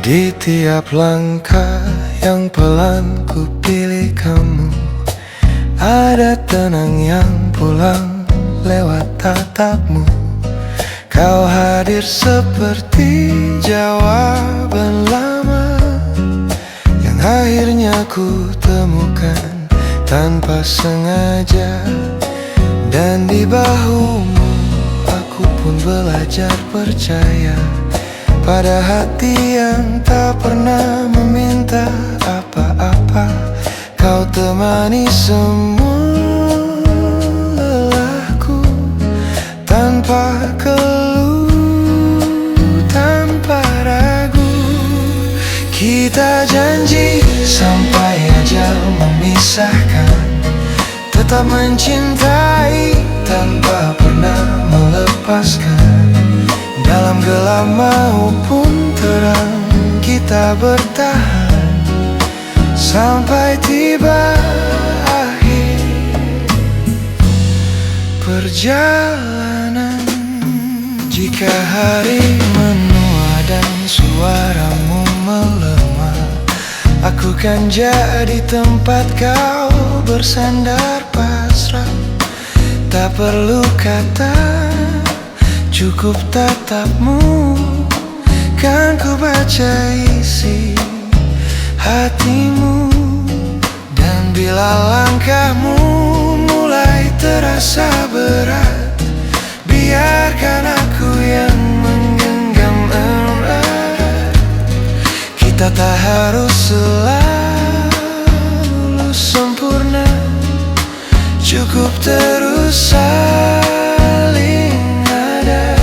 Di tiap langkah yang pelan ku pilih kamu, ada tenang yang pulang lewat tatapmu. Kau hadir seperti jawaban lama yang akhirnya ku temukan tanpa sengaja. Dan di bahumu aku pun belajar percaya pada hati yang tak pernah meminta apa-apa. Kau temani semua lelahku tanpa keluh, tanpa ragu. Kita janji sampai ajal memisahkan, tetap mencintai tanpa pernah melepaskan. Dalam gelap maupun terang kita bertahan sampai tiba akhir perjalanan. Jika hari menua dan suaramu melemah, aku kan jadi tempat kau bersandar pasrah. Tak perlu kata, cukup tatapmu, kan ku baca isi hatimu. Dan bila langkahmu mulai terasa berat, biarkan aku yang menggenggam erat. Kita tak harus selalu sempurna, cukup terus saling ada.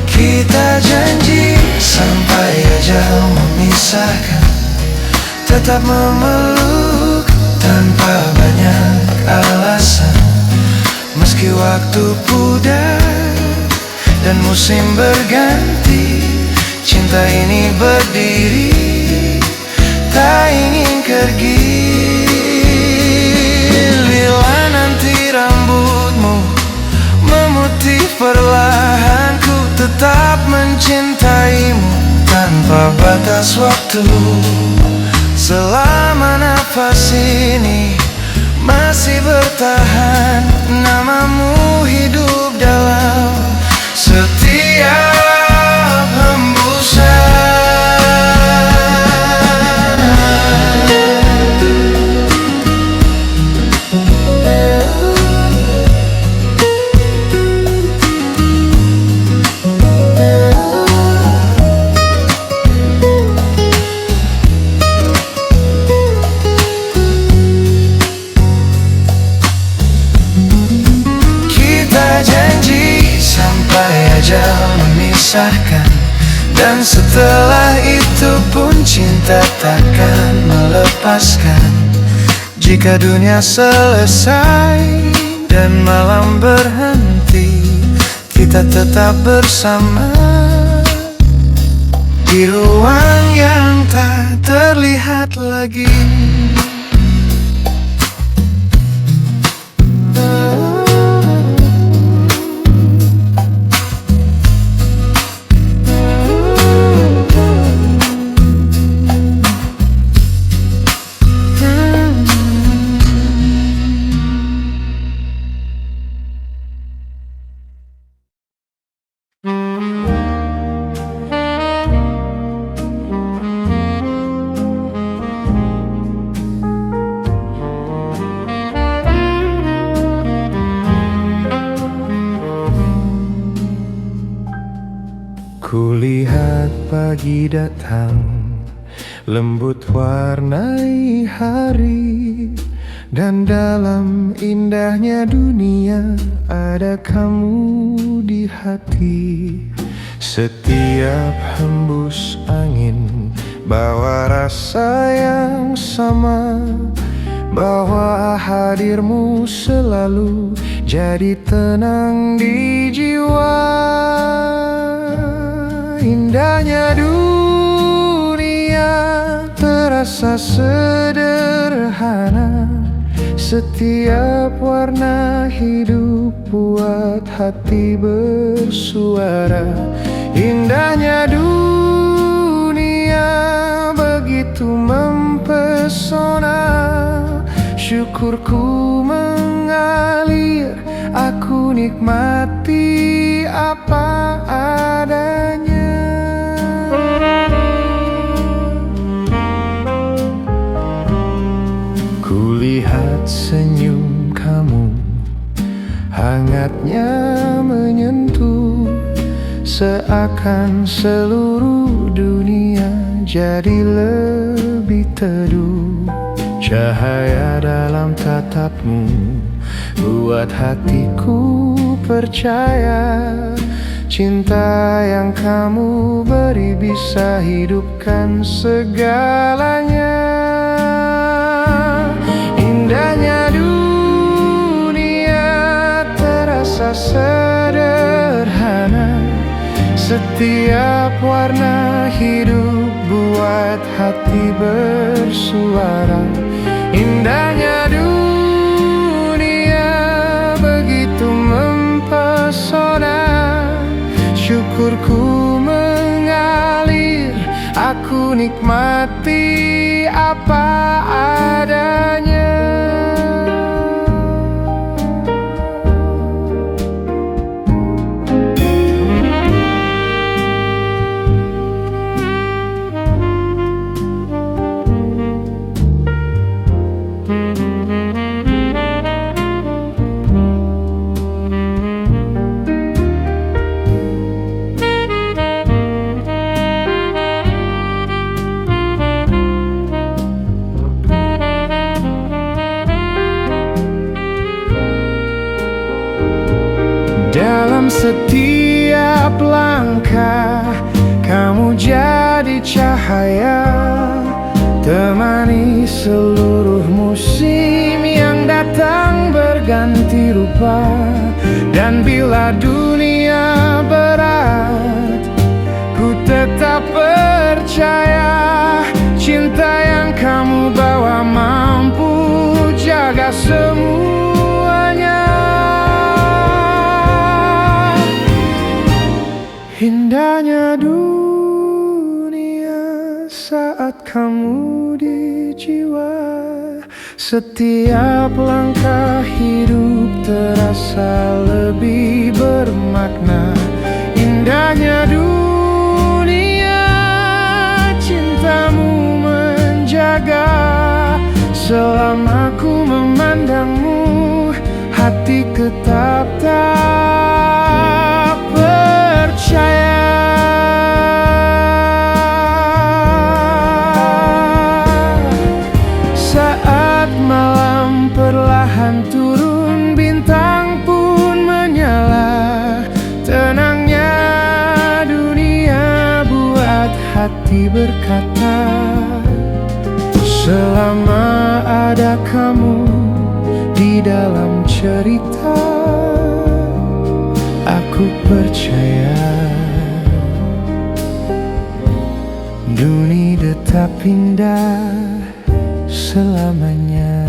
Kita janji sampai ajal memisahkan, tetap memeluk tanpa banyak alasan. Meski waktu pudar dan musim berganti, cinta ini berdiri, tak ingin pergi. Bila nanti rambutmu memutih perlahan, ku tetap mencintaimu tanpa batas waktu. Selama nafas ini masih bertahan, namamu hidup dalam setiap hembusan. Memisahkan, dan setelah itu pun cinta takkan melepaskan. Jika dunia selesai dan malam berhenti, kita tetap bersama di ruang yang tak terlihat lagi. Kulihat pagi datang, lembut warnai hari, dan dalam indahnya dunia ada kamu di hati. Setiap hembus angin bawa rasa yang sama, bahwa hadirmu selalu jadi tenang di jiwa. Indahnya dunia terasa sederhana, setiap warna hidup buat hati bersuara. Indahnya dunia syukurku mengalir. Aku nikmati apa adanya. Kulihat senyum kamu, hangatnya menyentuh, seakan seluruh dunia jadi lebih teduh. Cahaya dalam tatapmu buat hatiku percaya, cinta yang kamu beri bisa hidupkan segalanya. Indahnya dunia terasa sederhana, setiap warna hidup buat hati bersuara. Indahnya dunia begitu mempesona, syukurku mengalir. Aku nikmati apa adanya. Dalam setiap langkah, kamu jadi cahaya, temani seluruh musim yang datang berganti rupa. Dan bila dunia berat, ku tetap percaya, cinta yang kamu bawa mampu jaga semuanya. Indahnya dunia saat kamu di jiwa, setiap langkah hidup terasa lebih bermakna. Indahnya dunia, cintamu menjaga, selama ku memandangmu, hati tetap tak percaya. Saat malam perlahan turun, bintang pun menyala, tenangnya dunia buat hati berkata, selama ada kamu di dalam cerita, aku percaya dunia tetap indah selamanya.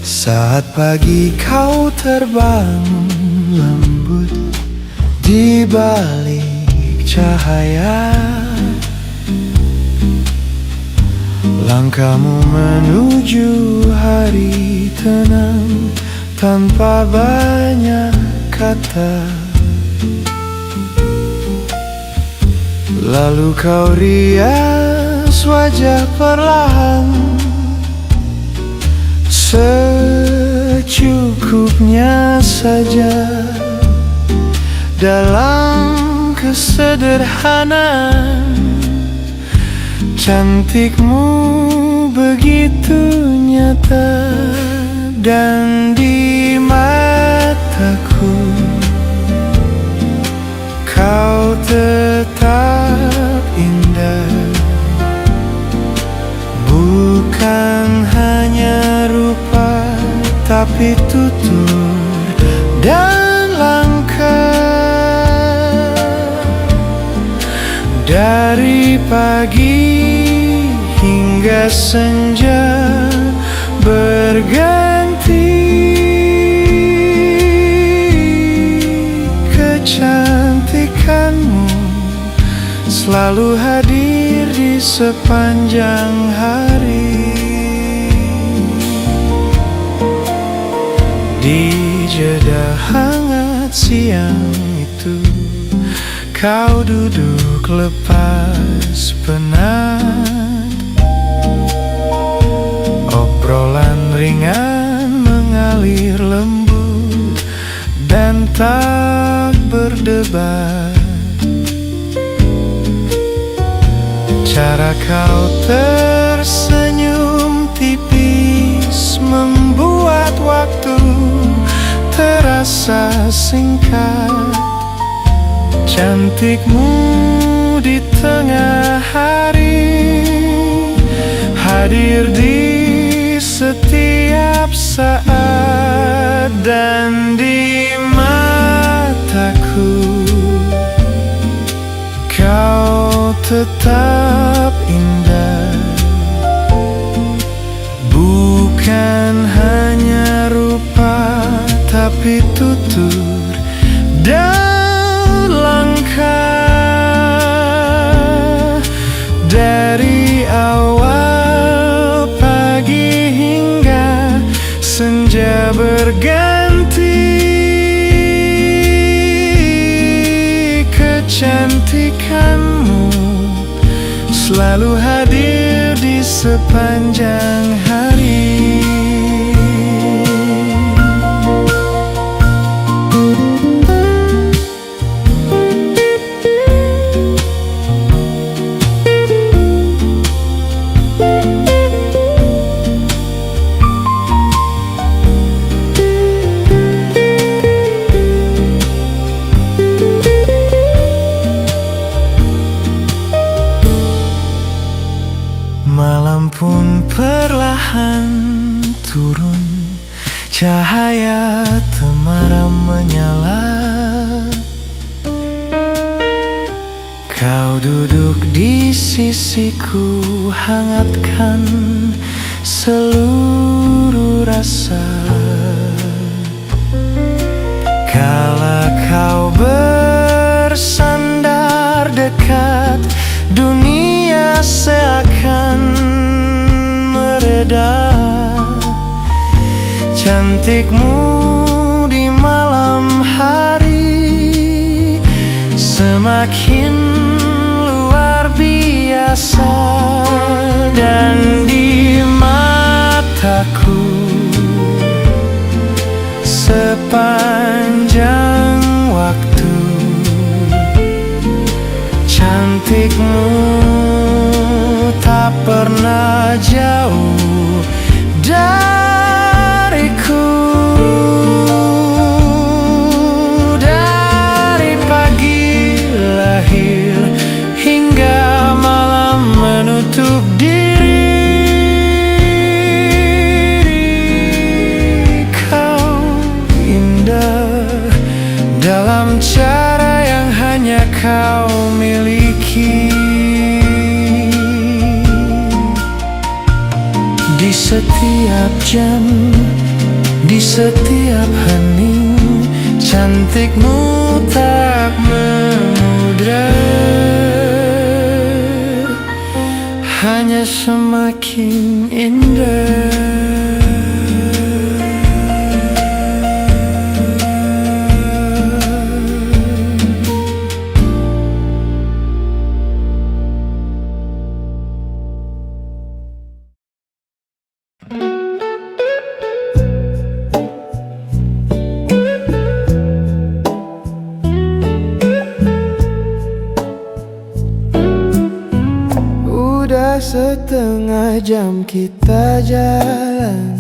Saat pagi kau terbangun lembut di balik cahaya, langkahmu menuju hari tenang tanpa banyak kata. Lalu kau rias wajah perlahan, secukupnya saja. Dalam kesederhanaan, cantikmu begitu nyata dan di mataku, kau tetap indah. Bukan hanya rupa, tapi tutur dan langkah. Dari pagi hingga senja berganti, kecantikanmu selalu hadir di sepanjang hari. Di jeda hangat siang itu, kau duduk lepas penat. Obrolan ringan mengalir lembut dan tak berdebat. Cara kau tersenyum tipis membuat waktu terasa singkat. Cantikmu di tengah hari, hadir di setiap saat dan di mataku, kau tetap indah. Bukan hanya rupa, tapi tutur dan langkah. Dari awal pagi hingga senja berganti, kecantikanmu selalu hadir di sepanjang hari. Malam pun perlahan turun, cahaya temaram menyala. Kau duduk di sisiku, hangatkan seluruh rasa. Kala kau bersandar dekat, dunia seakan mereda. Cantikmu di malam hari semakin luar biasa, dan di mataku sepanjang waktu, cantikmu tak pernah jauh dariku. Dari pagi lahir hingga malam menutup diri, kau indah dalam cara yang hanya kau miliki. Di setiap jam, di setiap hening, cantikmu tak memudar, hanya semakin indah. setengah jam kita jalan,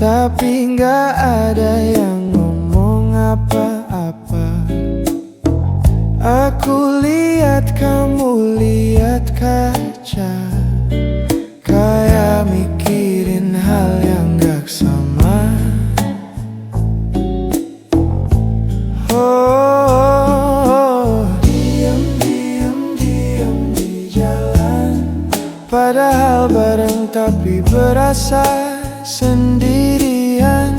tapi nggak ada yang ngomong apa-apa. Aku lihat kamu lihat kaca, kayak mikirin hal yang gak sama. Diam di jalan, padahal bareng tapi berasa sendirian.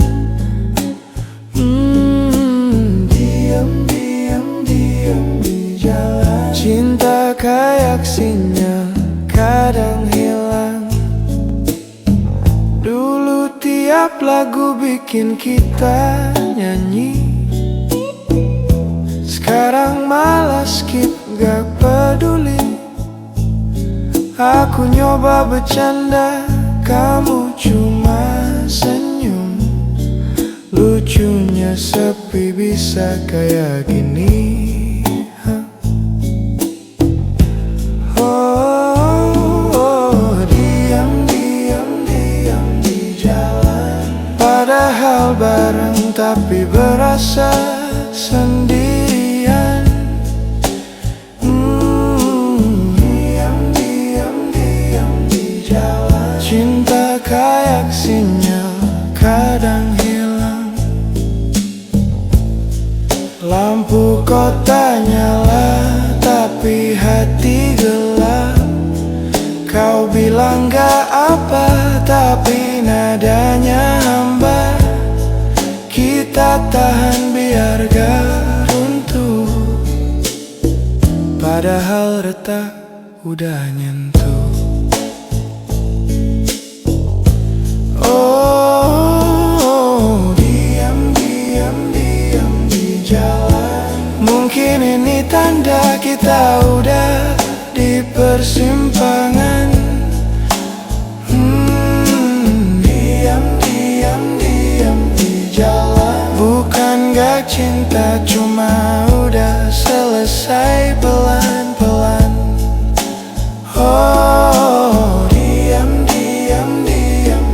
Diam di jalan, cinta kayak sinyal kadang hilang. Dulu tiap lagu bikin kita nyanyi, sekarang malah skip gak peduli. Aku nyoba bercanda, kamu cuma senyum. Lucunya sepi bisa kayak gini. Diam di jalan, padahal bareng tapi berasa sendirian. Diam di jalan, cinta kayak sinyal kadang hilang. Lampu kota nyala tapi hati gelap. Kau bilang gak apa, tapi nadanya hambar. Kita tahan biar gak runtuh, padahal retak udah nyentuh. Diam di jalan, mungkin ini tanda kita udah di persimpangan. Diam di jalan, bukan gak cinta, cuma udah selesai pelan-pelan. Diam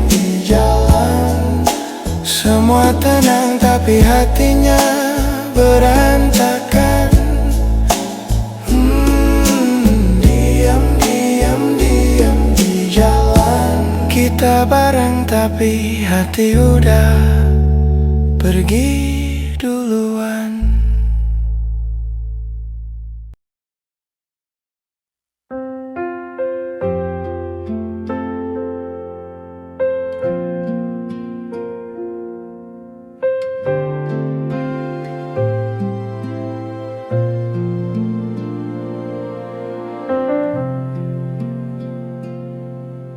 di jalan, semua tenang tapi hatinya berantakan. Diam di jalan, kita bareng tapi hati udah pergi duluan.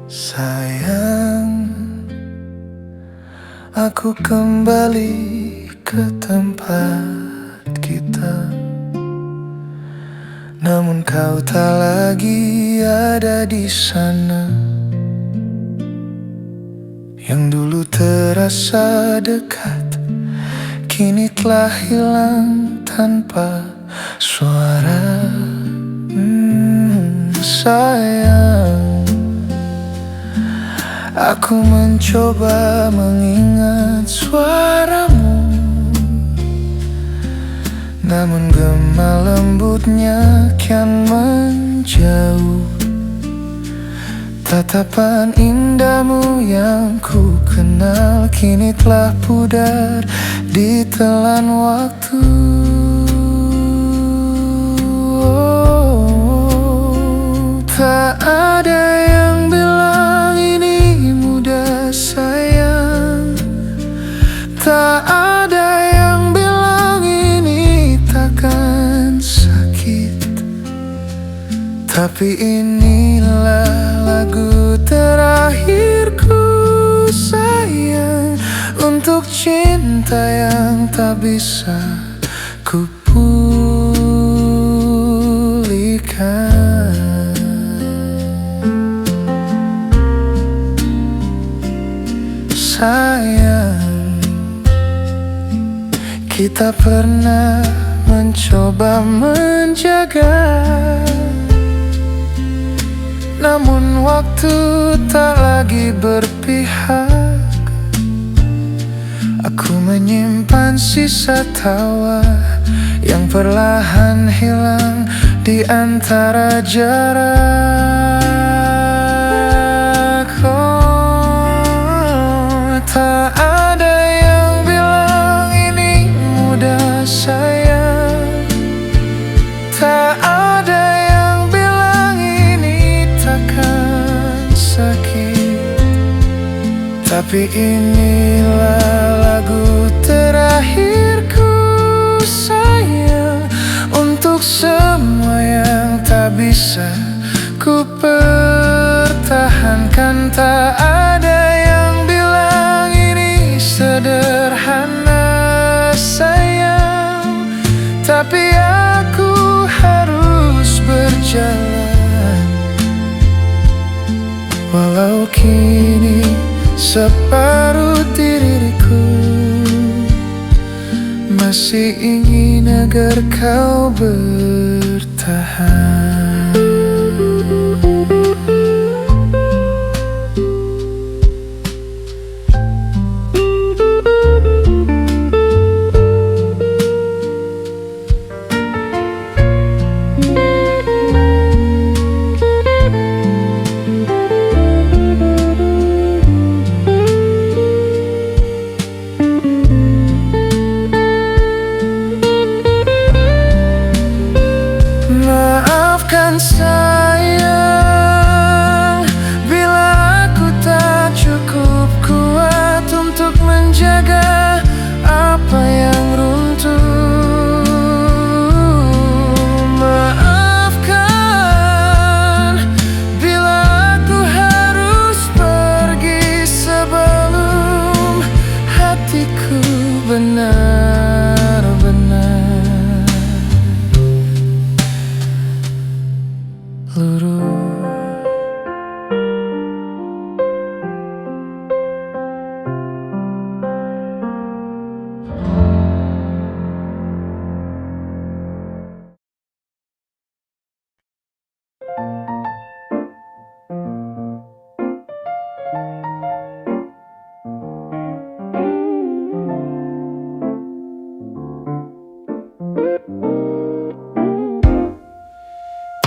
Sayang, aku kembali ke tempat kita, namun kau tak lagi ada di sana. Yang dulu terasa dekat, kini telah hilang tanpa suara. Sayang, aku mencoba mengingat suaramu, namun gema lembutnya kian menjauh. Tatapan indahmu yang ku kenal kini telah pudar ditelan waktu. Tak ada yang bilang ini mudah sayang, tak ada yang bilang ini takkan sakit. Tapi inilah lagu terakhirku sayang, untuk cinta yang tak bisa ku pulihkan. Sayang, kita pernah mencoba menjaga namun waktu tak lagi berpihak. Aku menyimpan sisa tawa yang perlahan hilang di antara jarak. Oh, tak ada yang bilang ini mudah sayang. Tak ada yang bilang ini takkan sakit. Tapi inilah lagu terakhirku sayang, untuk semua yang tak bisa ku pertahankan. Tak ada yang bilang ini sederhana sayang, tapi aku harus berjalan. Walau kini separuh diriku masih ingin agar kau bertahan. Maafkan sayang bila aku tak cukup kuat untuk menjaga apa yang runtuh. Maafkan bila aku harus pergi sebelum hatiku benar-benar luruh.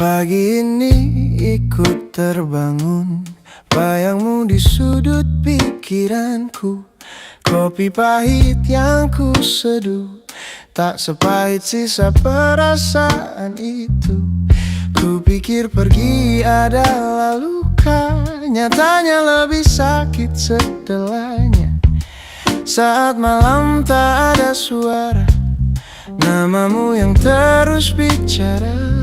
Pagi ini ikut terbangun, bayangmu di sudut pikiranku. Kopi pahit yang ku seduh, tak sepahit sisa perasaan itu. Ku pikir pergi adalah luka, nyatanya lebih sakit setelahnya. Saat malam tak ada suara, namamu yang terus bicara.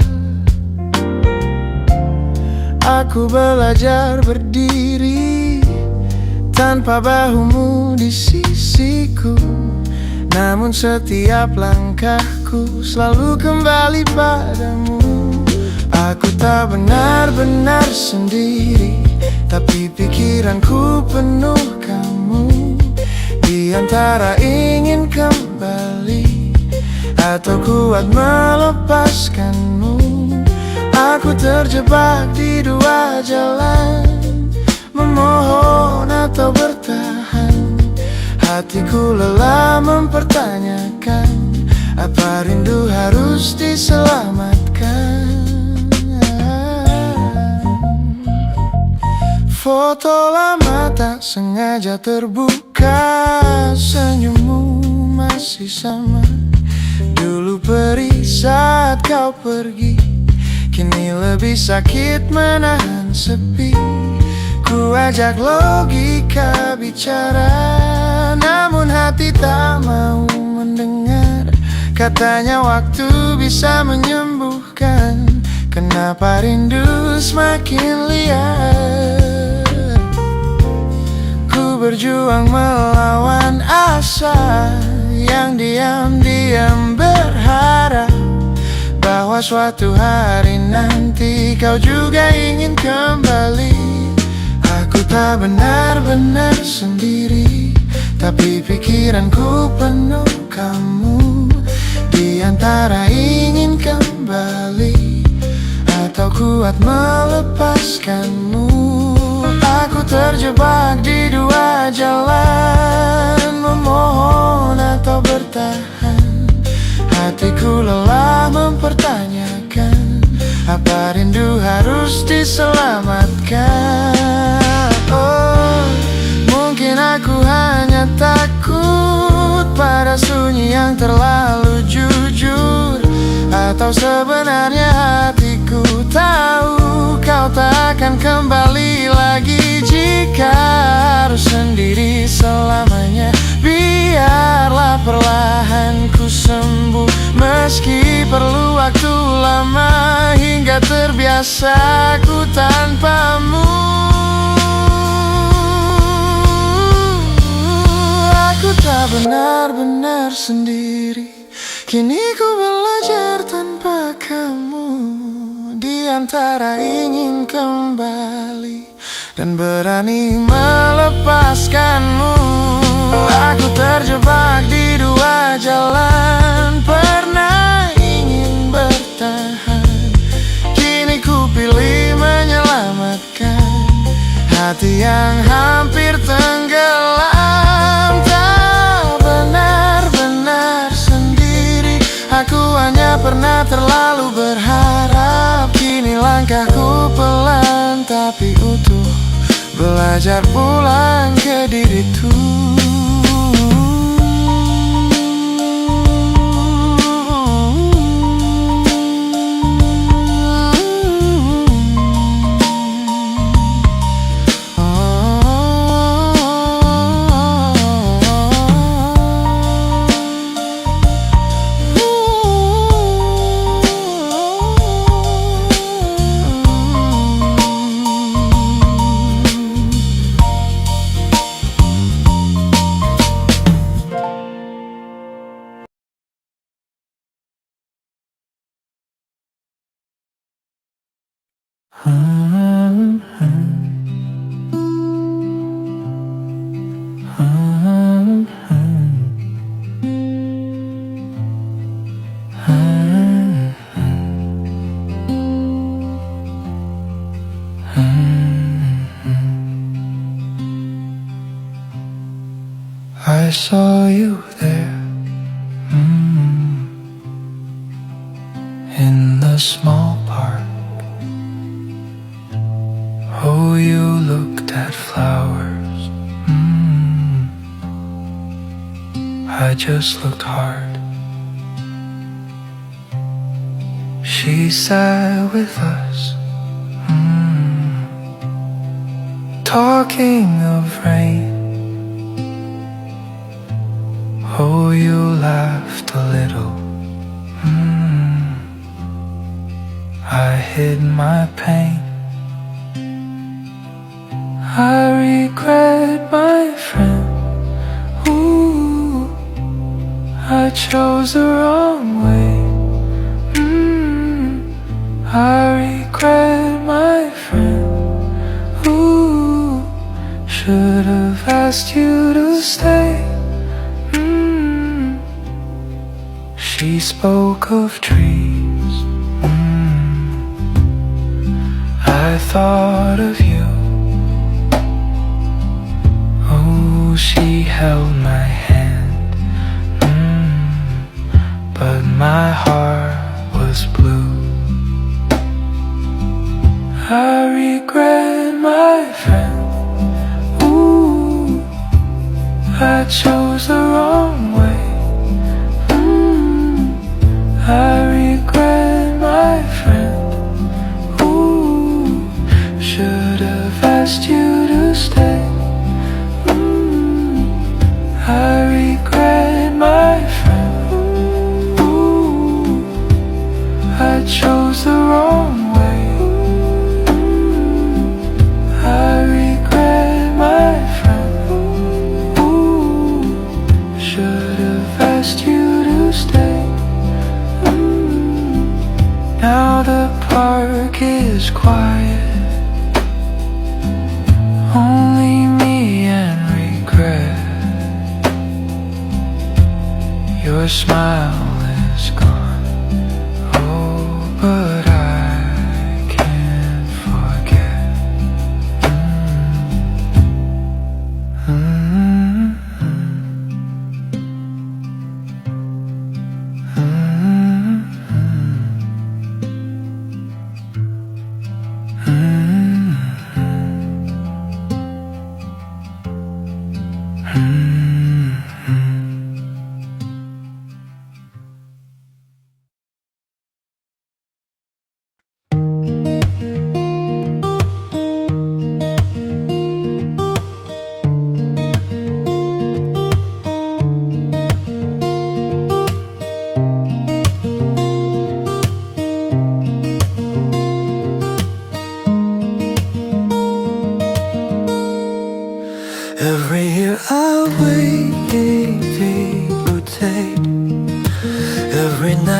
Aku belajar berdiri tanpa bahumu di sisiku, namun setiap langkahku selalu kembali padamu. Aku tak benar-benar sendiri, tapi pikiranku penuh kamu. Di antara ingin kembali atau kuat melepaskanmu, aku terjebak di dua jalan, memohon atau bertahan. Hatiku lelah mempertanyakan, apa rindu harus diselamatkan. Foto lama tak sengaja terbuka, senyummu masih sama. Dulu perih saat kau pergi, kini lebih sakit menahan sepi. Ku ajak logika bicara, namun hati tak mau mendengar. Katanya waktu bisa menyembuhkan, kenapa rindu semakin liar. Ku berjuang melawan asa yang diam-diam berharap bahwa suatu hari nanti kau juga ingin kembali. Aku tak benar-benar sendiri, tapi pikiranku penuh kamu. Di antara ingin kembali atau kuat melepaskanmu. Aku terjebak di dua jalan, memohon atau bertahan. Hatiku lelah mempertanyakan, apa rindu harus diselamatkan? Oh, mungkin aku hanya takut pada sunyi yang terlalu jujur, atau sebenarnya hatiku tahu kau tak akan kembali lagi. Jika harus sendiri selamanya, biarlah perlahan ku sembuh, meski perlu waktu lama hingga terbiasa ku tanpamu. Aku tak benar-benar sendiri, kini ku belajar tanpa kamu. Di antara ingin kembali dan berani melepaskanmu, aku terjebak di dua jalan. Pernah ingin bertahan, kini ku pilih menyelamatkan hati yang hampir tenggelam. Tak benar-benar sendiri, aku hanya pernah terlalu berharap. Kini langkahku pelan tapi utuh, belajar pulang ke diriku. I saw you there, in the small park. Oh, you looked at flowers. I just looked hard. She sat with us, talking of rain. Oh, you laughed a little. I hid my pain. I regret, my friend. Ooh, I chose the wrong way. I regret, my friend. Ooh, should have asked you to stay. She spoke of trees. I thought of you. Oh, she held my hand, but my heart was blue. I regret, my friend. Ooh, I chose the wrong way. I regret, my friend. Ooh, should have asked you to stay. I regret, my friend. Ooh, I chose the wrong way. I regret, my friend. Ooh, should have asked you to stay. Now the park is quiet, only me and regret. Your smile is gone, oh, but I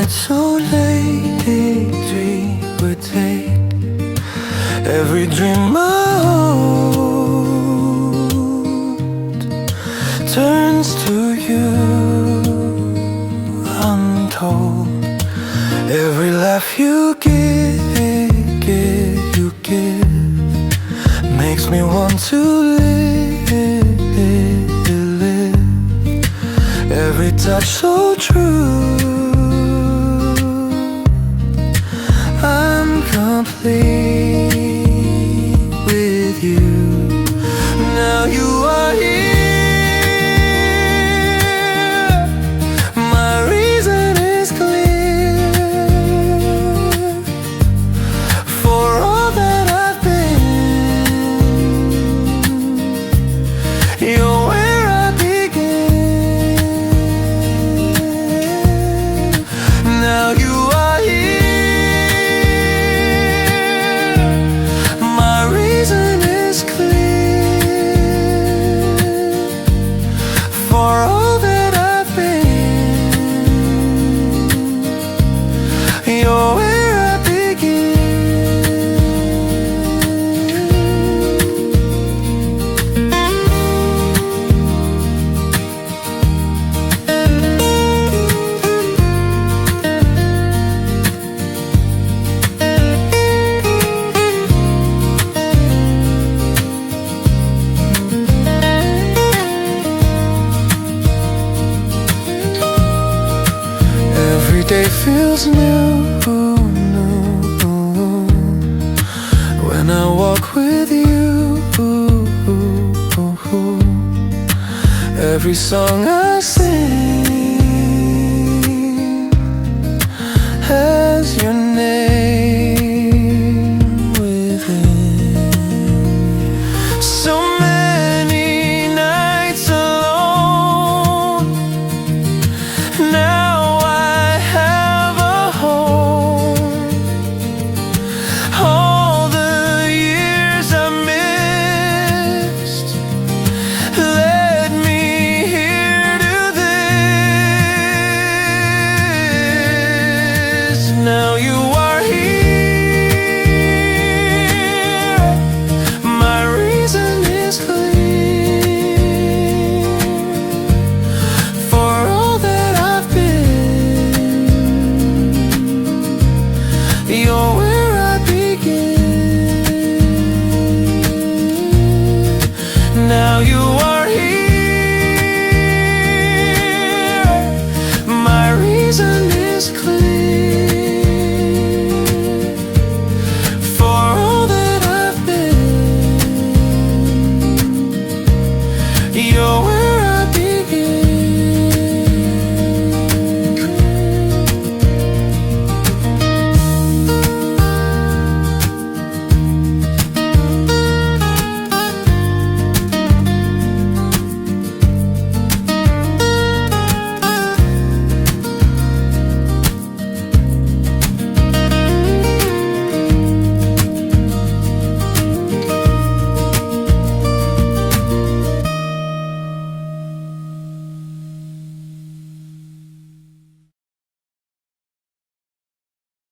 it's so late, dream would take every dream I hold turns to you untold. Every laugh you give makes me want to live. Every touch so true, I'm complete with you. Now you are here, my reason is clear. For all that I've been, you're where I begin. Now you are here, my reason is clear. For all that I've been, you're where I begin. Every day feels new when I walk with you. Every song I sing has your name.